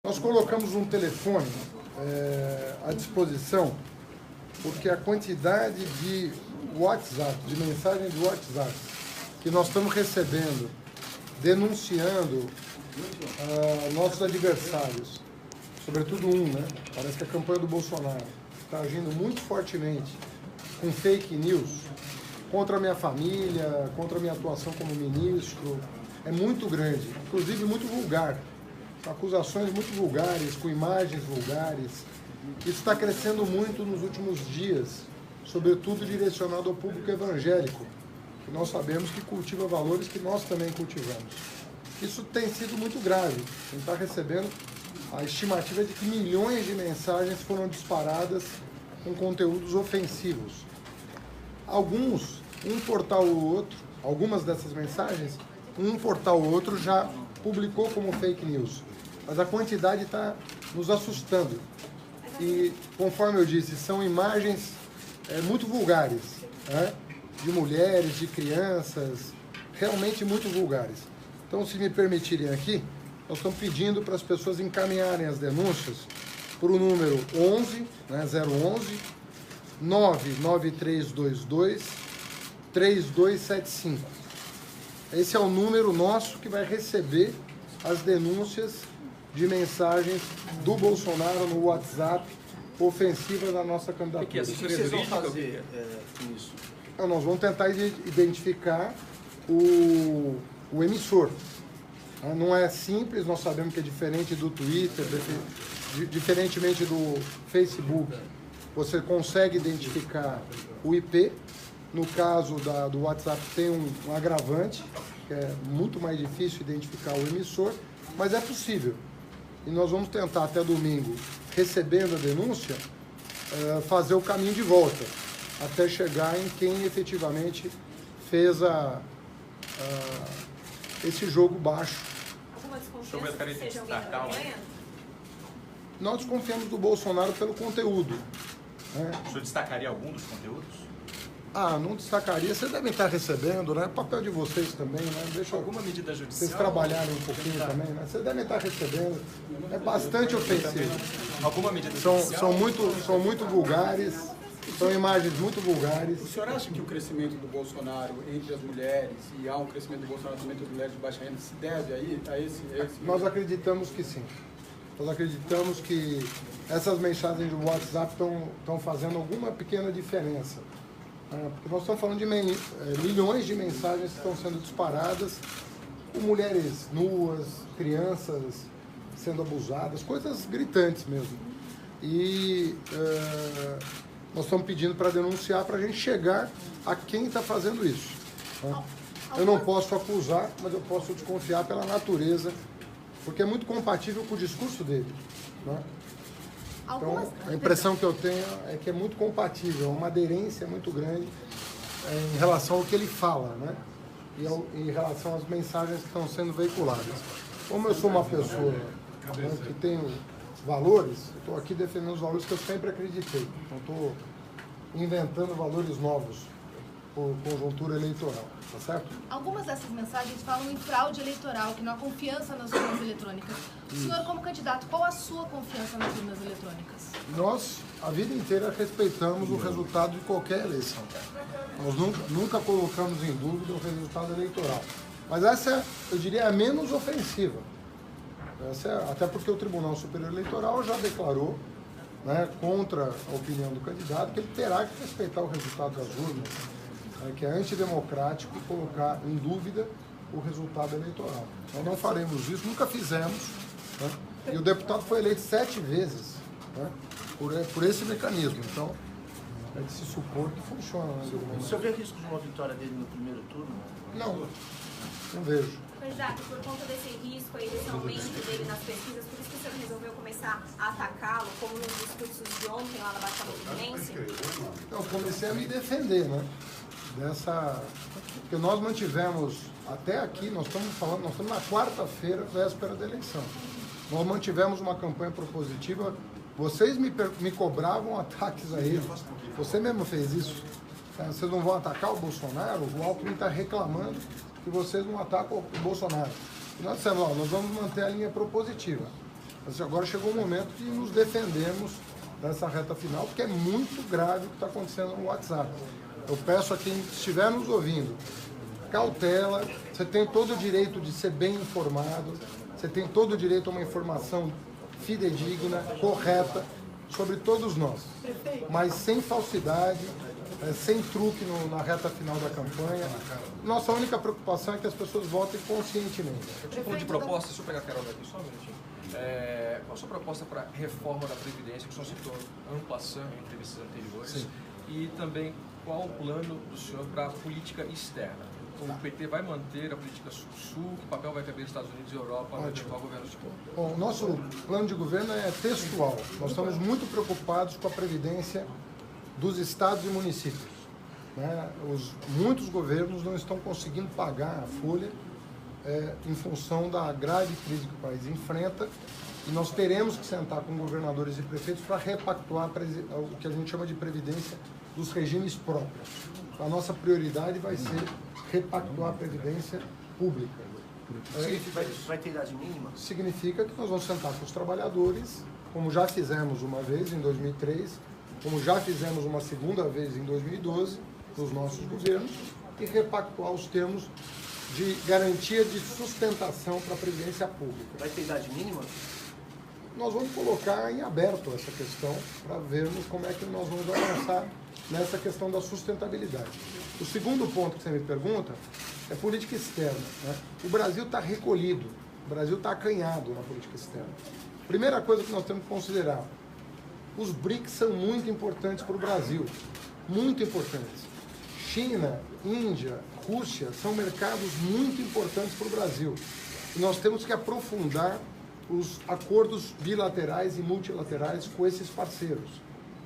Nós colocamos um telefone à disposição porque a quantidade de WhatsApp, de mensagens de WhatsApp que nós estamos recebendo, denunciando nossos adversários, sobretudo né? Parece que a campanha do Bolsonaro está agindo muito fortemente com fake news contra a minha família, contra a minha atuação como ministro, é muito grande, inclusive muito vulgar. Acusações muito vulgares, com imagens vulgares. Isso está crescendo muito nos últimos dias, sobretudo direcionado ao público evangélico, que nós sabemos que cultiva valores que nós também cultivamos. Isso tem sido muito grave. A gente está recebendo a estimativa de que milhões de mensagens foram disparadas com conteúdos ofensivos. Alguns, um portal ou outro, algumas dessas mensagens, um portal ou outro já publicou como fake news. Mas a quantidade está nos assustando. E, conforme eu disse, são imagens muito vulgares, né? De mulheres, de crianças, realmente muito vulgares. Então, se me permitirem aqui, nós estamos pedindo para as pessoas encaminharem as denúncias para o número 11, né, 011 99322 3275. Esse é o número nosso que vai receber as denúncias de mensagens do Bolsonaro no WhatsApp ofensivas da nossa candidatura. O que vocês vão fazer com isso? Então, nós vamos tentar identificar o emissor. Não é simples, nós sabemos que é diferente do Twitter, diferentemente do Facebook. Você consegue identificar o IP. No caso do WhatsApp tem um agravante, que é muito mais difícil identificar o emissor, mas é possível. E nós vamos tentar até domingo, recebendo a denúncia, fazer o caminho de volta, até chegar em quem efetivamente fez esse jogo baixo. Alguma desconfiança que seja alguém da campanha? Nós desconfiamos do Bolsonaro pelo conteúdo. Né? O senhor destacaria algum dos conteúdos? Não destacaria. Vocês devem estar recebendo, né? Papel de vocês também, né? Deixa alguma medida judicial. Vocês trabalharem um pouquinho também, né? Vocês devem estar recebendo. É bastante ofensivo. Alguma medida judicial? São muito vulgares, são imagens muito vulgares. O senhor acha que o crescimento do Bolsonaro entre as mulheres, e há um crescimento do Bolsonaro também entre as mulheres de baixa renda, se deve a esse... Nós acreditamos que sim. Nós acreditamos que essas mensagens do WhatsApp estão fazendo alguma pequena diferença. Porque nós estamos falando de milhões de mensagens que estão sendo disparadas com mulheres nuas, crianças sendo abusadas, coisas gritantes mesmo. E nós estamos pedindo para denunciar, para a gente chegar a quem está fazendo isso. Eu não posso acusar, mas eu posso desconfiar pela natureza, porque é muito compatível com o discurso dele. Então, a impressão que eu tenho é que é muito compatível, uma aderência muito grande em relação ao que ele fala, né? E em relação às mensagens que estão sendo veiculadas. Como eu sou uma pessoa que tenho valores, estou aqui defendendo os valores que eu sempre acreditei. Não estou inventando valores novos por conjuntura eleitoral, tá certo? Algumas dessas mensagens falam em fraude eleitoral, que não há confiança nas urnas eletrônicas. O senhor, como candidato, qual a sua confiança nas urnas eletrônicas? Nós, a vida inteira, respeitamos o resultado de qualquer eleição. Nós nunca colocamos em dúvida o resultado eleitoral. Mas essa, eu diria, é a menos ofensiva. Até porque o Tribunal Superior Eleitoral já declarou, né, contra a opinião do candidato, que ele terá que respeitar o resultado das urnas, que é antidemocrático colocar em dúvida o resultado eleitoral. Nós não faremos isso, nunca fizemos. Né? E o deputado foi eleito 7 vezes, né, por esse mecanismo. Então, é de se supor que funciona. Né, o senhor vê risco de uma vitória dele no primeiro turno? Não vejo. Candidato, por conta desse risco aí, desse aumento dele nas pesquisas, por isso que o senhor resolveu começar a atacá-lo, como nos discursos de ontem lá na Baixada Fluminense? Eu comecei a me defender, né? Porque nós mantivemos, até aqui, nós estamos na quarta-feira, véspera da eleição. Nós mantivemos uma campanha propositiva, vocês me cobravam ataques a ele. Você mesmo fez isso. Vocês não vão atacar o Bolsonaro? O Alckmin está reclamando que vocês não atacam o Bolsonaro. E nós dissemos, nós vamos manter a linha propositiva. Mas agora chegou o momento de nos defendermos nessa reta final, porque é muito grave o que está acontecendo no WhatsApp. Eu peço a quem estiver nos ouvindo, cautela, você tem todo o direito de ser bem informado, você tem todo o direito a uma informação fidedigna, correta, sobre todos nós, mas sem falsidade, sem truque na reta final da campanha. Nossa única preocupação é que as pessoas votem conscientemente. Você falou de proposta, deixa eu pegar a Carol aqui só um minutinho. Qual a sua proposta para a reforma da Previdência, que o senhor citou ano passado em entrevistas anteriores? Sim. E também qual o plano do senhor para a política externa? O PT vai manter a política sul-sul? Que papel vai caber nos Estados Unidos e Europa no eventual governo sul? Bom, o nosso plano de governo é textual. Nós estamos muito preocupados com a previdência dos estados e municípios. Né? Muitos governos não estão conseguindo pagar a folha em função da grave crise que o país enfrenta, e nós teremos que sentar com governadores e prefeitos para repactuar o que a gente chama de previdência dos regimes próprios. A nossa prioridade vai ser repactuar a previdência pública. Vai ter idade mínima? Significa que nós vamos sentar com os trabalhadores, como já fizemos uma vez em 2003, como já fizemos uma segunda vez em 2012, nos nossos governos, e repactuar os termos de garantia de sustentação para a previdência pública. Vai ter idade mínima? Nós vamos colocar em aberto essa questão para vermos como é que nós vamos avançar nessa questão da sustentabilidade. O segundo ponto que você me pergunta é política externa. Né? O Brasil está recolhido, o Brasil está acanhado na política externa. Primeira coisa que nós temos que considerar, os BRICS são muito importantes para o Brasil, muito importantes. China, Índia, Rússia são mercados muito importantes para o Brasil. E nós temos que aprofundar os acordos bilaterais e multilaterais com esses parceiros.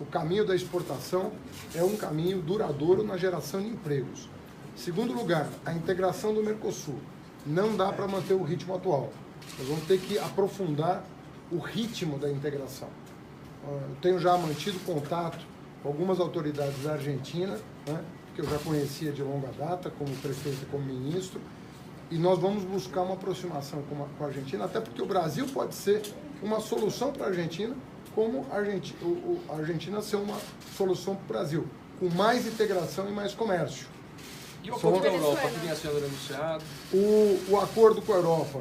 O caminho da exportação é um caminho duradouro na geração de empregos. Segundo lugar, a integração do Mercosul. Não dá para manter o ritmo atual. Nós vamos ter que aprofundar o ritmo da integração. Eu tenho já mantido contato com algumas autoridades da Argentina, né, que eu já conhecia de longa data, como prefeito e como ministro, e nós vamos buscar uma aproximação com a Argentina, até porque o Brasil pode ser uma solução para a Argentina, como a Argentina ser uma solução para o Brasil, com mais integração e mais comércio. E o acordo com a Europa, que vinha sendo anunciado? O acordo com a Europa,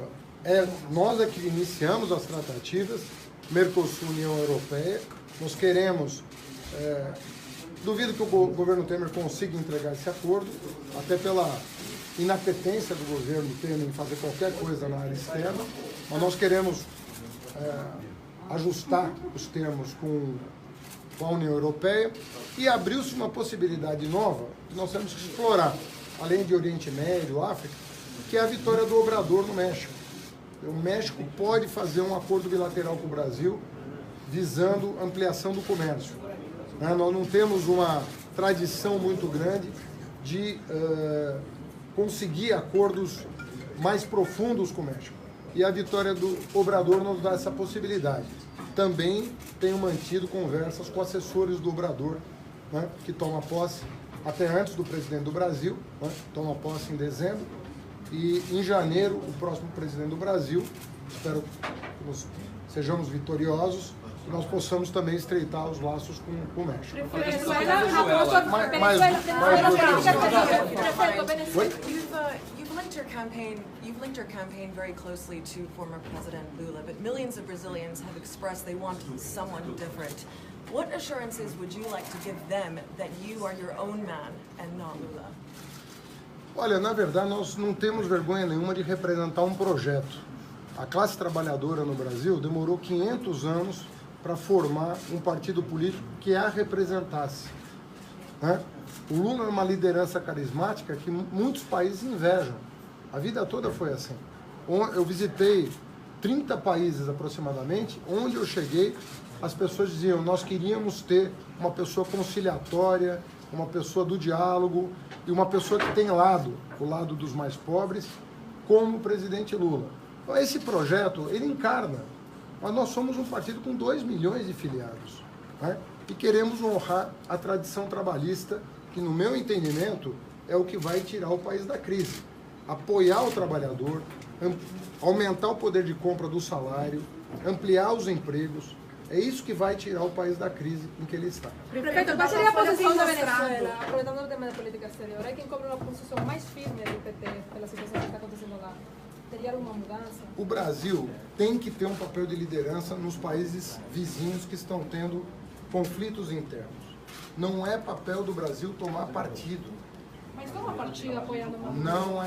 nós é que iniciamos as tratativas, Mercosul, União Europeia, nós queremos, duvido que o governo Temer consiga entregar esse acordo, até pela inapetência do governo Temer em fazer qualquer coisa na área externa, mas nós queremos ajustar os termos com a União Europeia, e abriu-se uma possibilidade nova que nós temos que explorar, além de Oriente Médio, África, que é a vitória do Obrador no México. O México pode fazer um acordo bilateral com o Brasil visando ampliação do comércio. Nós não temos uma tradição muito grande de conseguir acordos mais profundos com o México. E a vitória do Obrador nos dá essa possibilidade. Também tenho mantido conversas com assessores do Obrador, né, que toma posse até antes do presidente do Brasil, né, toma posse em dezembro, e em janeiro o próximo presidente do Brasil, espero que nós sejamos vitoriosos, e nós possamos também estreitar os laços com o México. You've linked your campaign very closely to former President Lula, but millions of Brazilians have expressed they want someone different. What assurances would you like to give them that you are your own man and not Lula? Olha, na verdade, nós não temos vergonha nenhuma de representar um projeto. A classe trabalhadora no Brasil demorou 500 anos para formar um partido político que a representasse. Né? O Lula é uma liderança carismática que muitos países invejam. A vida toda foi assim. Eu visitei 30 países aproximadamente, onde eu cheguei, as pessoas diziam, nós queríamos ter uma pessoa conciliatória, uma pessoa do diálogo e uma pessoa que tem o lado dos mais pobres, como o presidente Lula. Então, esse projeto, ele encarna, mas nós somos um partido com 2 milhões de filiados, né? E queremos honrar a tradição trabalhista, que no meu entendimento é o que vai tirar o país da crise. Apoiar o trabalhador, aumentar o poder de compra do salário, ampliar os empregos. É isso que vai tirar o país da crise em que ele está. Prefeito, qual seria a posição da Venezuela, aproveitando o tema da política exterior? É quem cobra uma posição mais firme do PT pela situação que está acontecendo lá. Teria alguma mudança? O Brasil tem que ter um papel de liderança nos países vizinhos que estão tendo conflitos internos. Não é papel do Brasil tomar partido. Mas como a partido apoiando uma... Não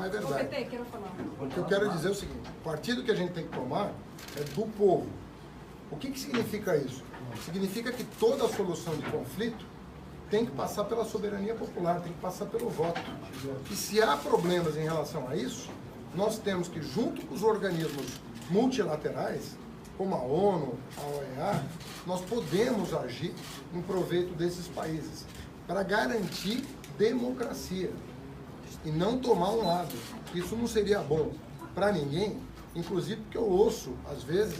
é verdade. O PT, quero falar. O que eu quero dizer é o seguinte, o partido que a gente tem que tomar é do povo. O que significa isso? Significa que toda a solução de conflito tem que passar pela soberania popular, tem que passar pelo voto. E se há problemas em relação a isso, nós temos que, junto com os organismos multilaterais, como a ONU, a OEA, nós podemos agir em proveito desses países para garantir democracia e não tomar um lado. Isso não seria bom para ninguém, inclusive porque eu ouço, às vezes,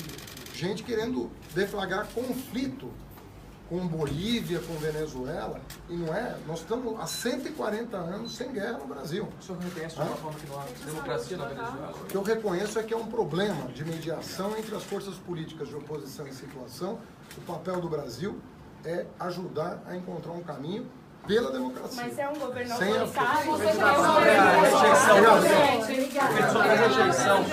gente querendo deflagrar conflito com Bolívia, com Venezuela, e não é. Nós estamos há 140 anos sem guerra no Brasil. O senhor reconhece de uma forma que não há democracia na Venezuela? O que eu reconheço é que é um problema de mediação entre as forças políticas de oposição e situação. O papel do Brasil é ajudar a encontrar um caminho pela democracia. Mas é um governo sem autoritário. Rejeição.